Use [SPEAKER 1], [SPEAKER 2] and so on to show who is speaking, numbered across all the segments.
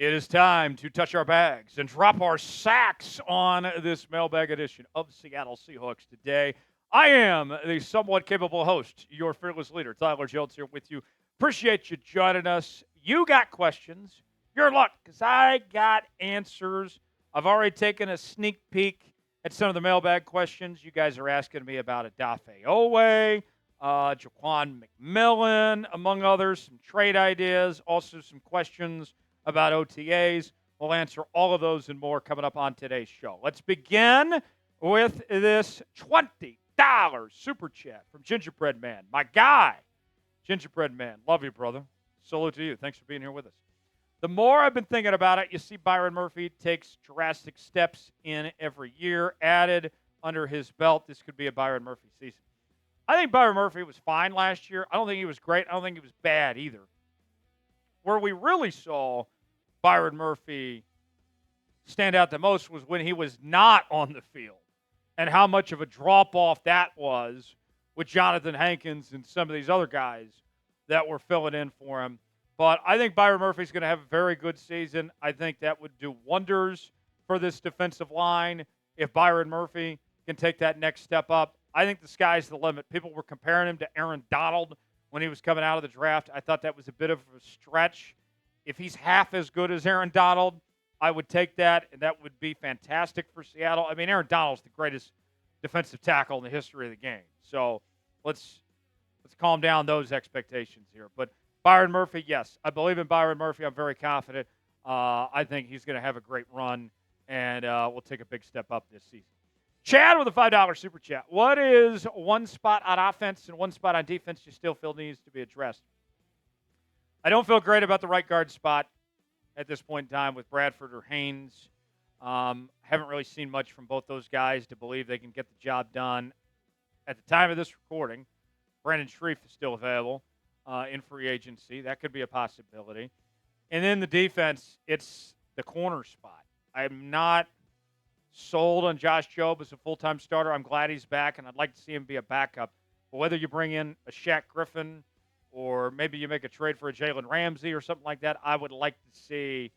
[SPEAKER 1] It is time to touch our bags and drop our sacks on this mailbag edition of Seattle Seahawks Today. I am the somewhat capable host, your fearless leader, Tyler Jones, here with you. Appreciate you joining us. You got questions. You're in luck because I got answers. I've already taken a sneak peek at some of the mailbag questions. You guys are asking me about Odafe Oweh, Ja'Quan McMillian, among others, some trade ideas, also some questions about OTAs. We'll answer all of those and more coming up on today's show. Let's begin with this $20 super chat from Gingerbread Man. My guy, Gingerbread Man. Love you, brother. Salute to you. Thanks for being here with us. The more I've been thinking about it, you see Byron Murphy takes drastic steps in every year. Added under his belt, this could be a Byron Murphy season. I think Byron Murphy was fine last year. I don't think he was great. I don't think he was bad either. Where we really saw Byron Murphy stand out the most was when he was not on the field and how much of a drop-off that was with Jonathan Hankins and some of these other guys that were filling in for him. But I think Byron Murphy's going to have a very good season. I think that would do wonders for this defensive line if Byron Murphy can take that next step up. I think the sky's the limit. People were comparing him to Aaron Donald when he was coming out of the draft. I thought that was a bit of a stretch. If he's half as good as Aaron Donald, I would take that, and that would be fantastic for Seattle. I mean, Aaron Donald's the greatest defensive tackle in the history of the game. So let's calm down those expectations here. But Byron Murphy, yes, I believe in Byron Murphy. I'm very confident. I think he's going to have a great run, and we'll take a big step up this season. Chad with a $5 super chat. What is one spot on offense and one spot on defense you still feel needs to be addressed? I don't feel great about the right guard spot at this point in time with Bradford or Haynes. Haven't really seen much from both those guys to believe they can get the job done. At the time of this recording, Brandon Shreve is still available in free agency. That could be a possibility. And then the defense, it's the corner spot. I'm not sold on Josh Jobe as a full-time starter. I'm glad he's back, and I'd like to see him be a backup. But whether you bring in a Shaq Griffin or maybe you make a trade for a Jalen Ramsey or something like that, I would like to see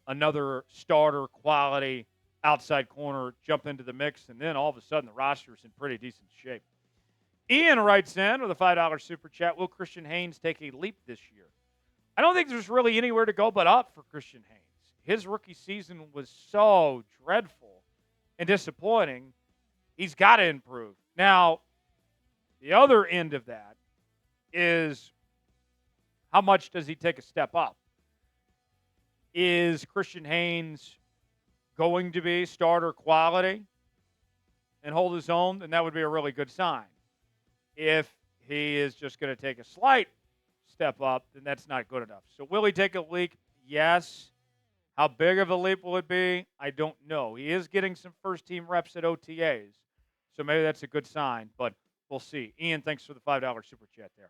[SPEAKER 1] another starter quality outside corner jump into the mix, and then all of a sudden the roster's in pretty decent shape. Ian writes in with a $5 super chat, will Christian Haynes take a leap this year? I don't think there's really anywhere to go but up for Christian Haynes. His rookie season was so dreadful and disappointing. He's got to improve. Now, the other end of that is how much does he take a step up? Is Christian Haynes going to be starter quality and hold his own? Then that would be a really good sign. If he is just going to take a slight step up, then that's not good enough. So will he take a leap? Yes. How big of a leap will it be? I don't know. He is getting some first-team reps at OTAs, so maybe that's a good sign, but we'll see. Ian, thanks for the $5 super chat there.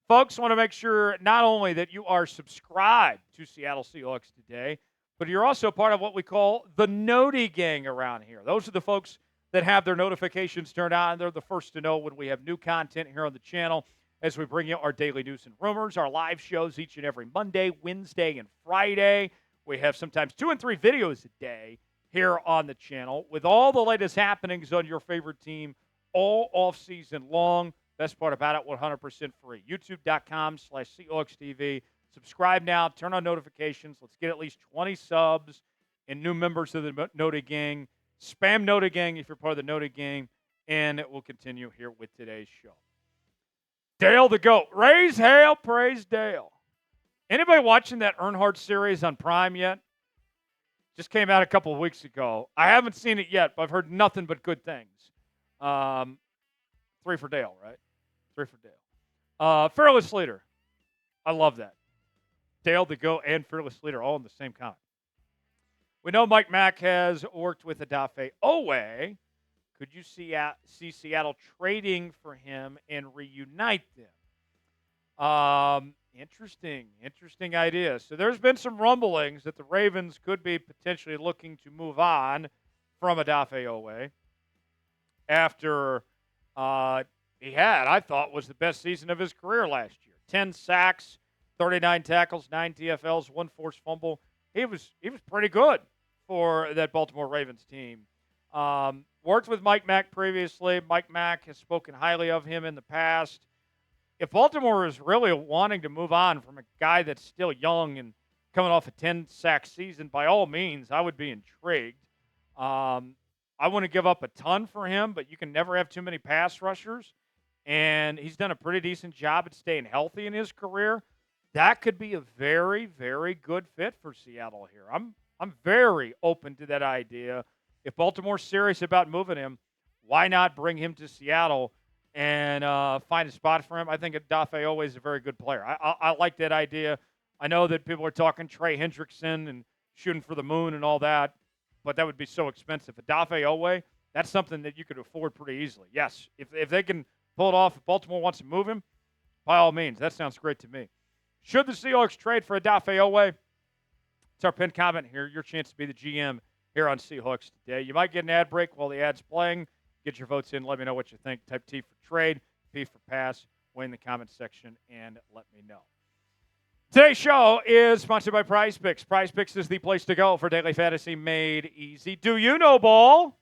[SPEAKER 1] Folks, want to make sure not only that you are subscribed to Seattle Seahawks Today, but you're also part of what we call the Noti Gang around here. Those are the folks that have their notifications turned on. They're the first to know when we have new content here on the channel as we bring you our daily news and rumors, our live shows each and every Monday, Wednesday, and Friday. We have sometimes 2 and 3 videos a day here on the channel with all the latest happenings on your favorite team all off season long. Best part about it, 100% free. YouTube.com/SeahawksTV. Subscribe now. Turn on notifications. Let's get at least 20 subs and new members of the Noti Gang. Spam Noti Gang if you're part of the Noti Gang. And we'll continue here with today's show. Dale the GOAT. Raise hail, praise Dale. Anybody watching that Earnhardt series on Prime yet? Just came out a couple of weeks ago. I haven't seen it yet, but I've heard nothing but good things. 3 for Dale, right? 3 for Dale. Fearless Leader. I love that. Dale the GOAT and Fearless Leader all in the same comment. We know Mike Mack has worked with Odafe Oweh. Could you see Seattle trading for him and reunite them? Interesting idea. So there's been some rumblings that the Ravens could be potentially looking to move on from Odafe Oweh after he had, I thought, was the best season of his career last year. 10 sacks, 39 tackles, 9 TFLs, 1 forced fumble. he was pretty good for that Baltimore Ravens team. Worked with Mike Mack previously. Mike Mack has spoken highly of him in the past. If Baltimore is really wanting to move on from a guy that's still young and coming off a 10-sack season, by all means, I would be intrigued. I wouldn't give up a ton for him, but you can never have too many pass rushers. And he's done a pretty decent job at staying healthy in his career. That could be a very, very good fit for Seattle here. I'm very open to that idea. If Baltimore's serious about moving him, why not bring him to Seattle and find a spot for him? I think Odafe Oweh is a very good player. I like that idea. I know that people are talking Trey Hendrickson and shooting for the moon and all that, but that would be so expensive. Odafe Oweh, that's something that you could afford pretty easily. Yes, if they can pull it off, if Baltimore wants to move him, by all means, that sounds great to me. Should the Seahawks trade for Odafe Oweh? It's our pinned comment here. Your chance to be the GM here on Seahawks Today. You might get an ad break while the ad's playing. Get your votes in. Let me know what you think. Type T for trade, P for pass. Weigh in the comments section and let me know. Today's show is sponsored by Prize Picks. Prize Picks is the place to go for daily fantasy made easy. Do you know, ball?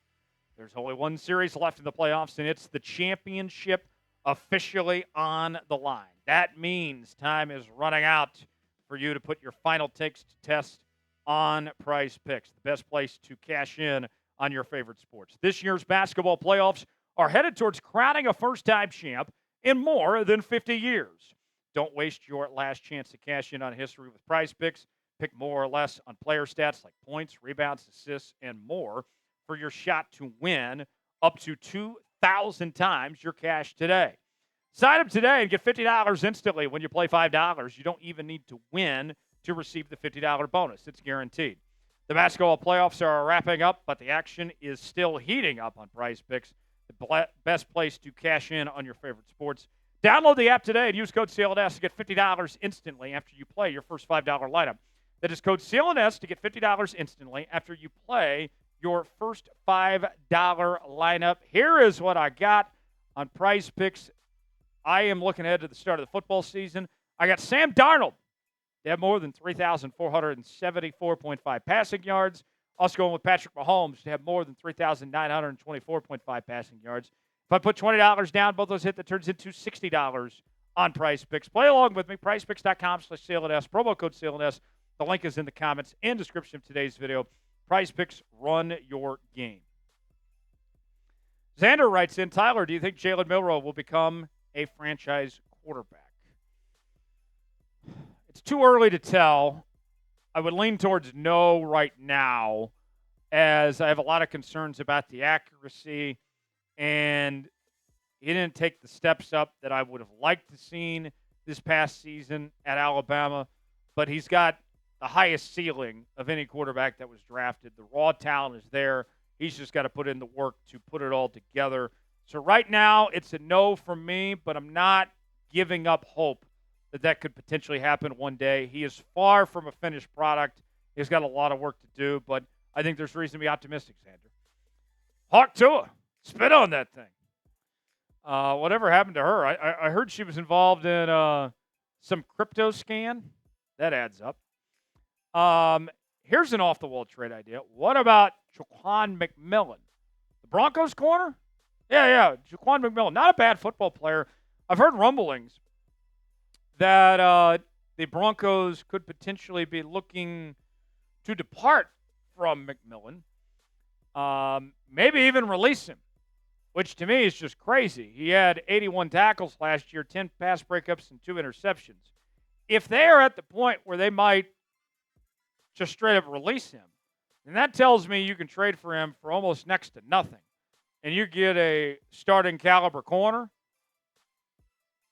[SPEAKER 1] There's only one series left in the playoffs, and it's the championship officially on the line. That means time is running out for you to put your final takes to test on Prize Picks, the best place to cash in on your favorite sports. This year's basketball playoffs are headed towards crowning a first-time champ in more than 50 years. Don't waste your last chance to cash in on history with Prize Picks. Pick more or less on player stats like points, rebounds, assists, and more for your shot to win up to 2,000 times your cash today. Sign up today and get $50 instantly when you play $5. You don't even need to win to receive the $50 bonus. It's guaranteed. The basketball playoffs are wrapping up, but the action is still heating up on Prize Picks, the best place to cash in on your favorite sports. Download the app today and use code CLNS to get $50 instantly after you play your first $5 lineup. That is code CLNS to get $50 instantly after you play your first $5 lineup. Here is what I got on Prize Picks. I am looking ahead to the start of the football season. I got Sam Darnold. They have more than 3,474.5 passing yards. Also going with Patrick Mahomes to have more than 3,924.5 passing yards. If I put $20 down, both those hit, that turns into $60 on Prize Picks. Play along with me, prizepicks.com/CLNS, promo code CLNS. The link is in the comments and description of today's video. Prize Picks, run your game. Xander writes in, Tyler, do you think Jalen Milroe will become a franchise quarterback? It's too early to tell. I would lean towards no right now, as I have a lot of concerns about the accuracy, and he didn't take the steps up that I would have liked to seen this past season at Alabama, but he's got the highest ceiling of any quarterback that was drafted. The raw talent is there. He's just got to put in the work to put it all together. So right now, it's a no from me, but I'm not giving up hope that could potentially happen one day. He is far from a finished product. He's got a lot of work to do, but I think there's reason to be optimistic, Xander. Hawk Tua, spit on that thing. Whatever happened to her? I heard she was involved in some crypto scan. That adds up. Here's an off-the-wall trade idea. What about Ja'Quan McMillian? The Broncos corner? Yeah, Ja'Quan McMillian. Not a bad football player. I've heard rumblings that the Broncos could potentially be looking to depart from McMillian. Maybe even release him, which to me is just crazy. He had 81 tackles last year, 10 pass breakups, and 2 interceptions. If they are at the point where they might just straight up release him, then that tells me you can trade for him for almost next to nothing, and you get a starting caliber corner.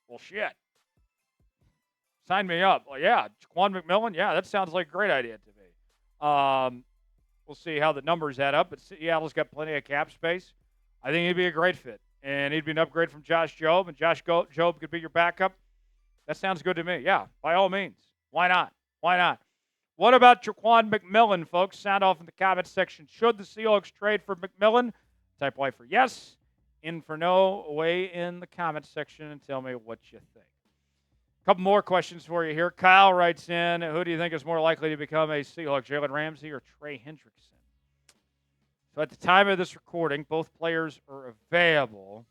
[SPEAKER 1] Well, shit. Sign me up. Well, yeah, Ja'Quan McMillian, yeah, that sounds like a great idea to me. We'll see how the numbers add up, but Seattle's got plenty of cap space. I think he'd be a great fit, and he'd be an upgrade from Josh Jobe, and Josh Jobe could be your backup. That sounds good to me. Yeah, by all means. Why not? Why not? What about Ja'Quan McMillian, folks? Sound off in the comments section. Should the Seahawks trade for McMillian? Type Y for yes, in for no. Away in the comments section and tell me what you think. Couple more questions for you here. Kyle writes in, who do you think is more likely to become a Seahawk, Jalen Ramsey or Trey Hendrickson? So at the time of this recording, both players are available.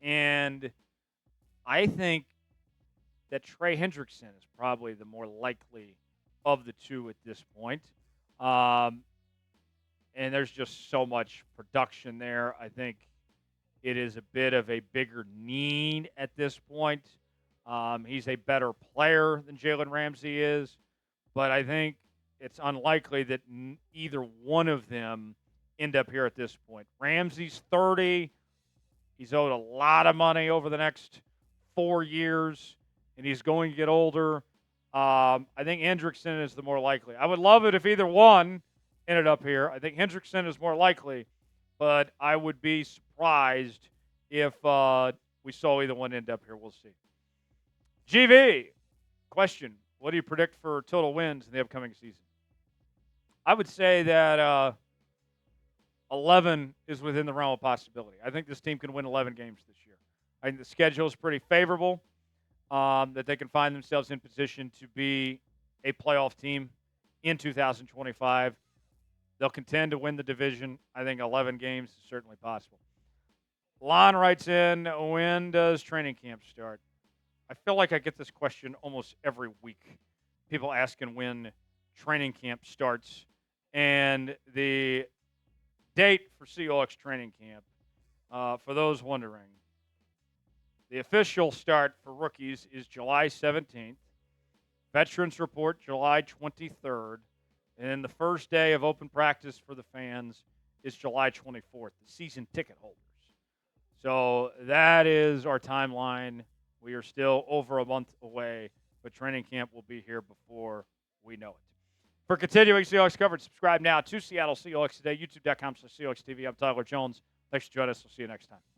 [SPEAKER 1] And I think that Trey Hendrickson is probably the more likely of the two at this point. And there's just so much production there. I think it is a bit of a bigger need at this point. He's a better player than Jalen Ramsey is, but I think it's unlikely that either one of them end up here at this point. Ramsey's 30. He's owed a lot of money over the next 4 years, and he's going to get older. I think Hendrickson is the more likely. I would love it if either one ended up here. I think Hendrickson is more likely, but I would be surprised if we saw either one end up here. We'll see. GV, question. What do you predict for total wins in the upcoming season? I would say that 11 is within the realm of possibility. I think this team can win 11 games this year. I think the schedule is pretty favorable, that they can find themselves in position to be a playoff team in 2025. They'll contend to win the division. I think 11 games is certainly possible. Lon writes in, when does training camp start? I feel like I get this question almost every week. People asking when training camp starts. And the date for Seahawks training camp, for those wondering, the official start for rookies is July 17th. Veterans report July 23rd. And then the first day of open practice for the fans is July 24th, the season ticket holders. So that is our timeline. We are still over a month away, but training camp will be here before we know it. For continuing Seahawks coverage, subscribe now to Seattle Seahawks Today, youtube.com/SeahawksTV. I'm Tyler Jones. Thanks for joining us. We'll see you next time.